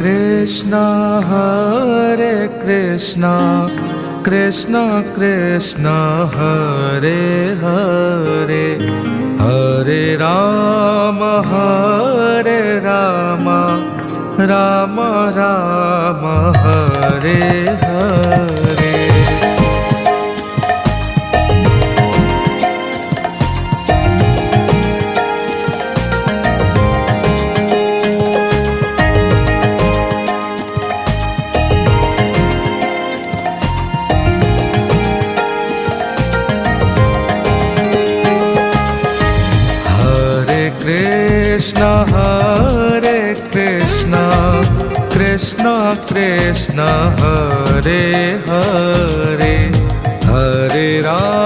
Krishna Hare Krishna Krishna Krishna Hare Hare Hare Rama Hare Rama Rama Rama Hare Hare Krishna Hare Krishna Krishna Krishna Hare Hare Hare Rama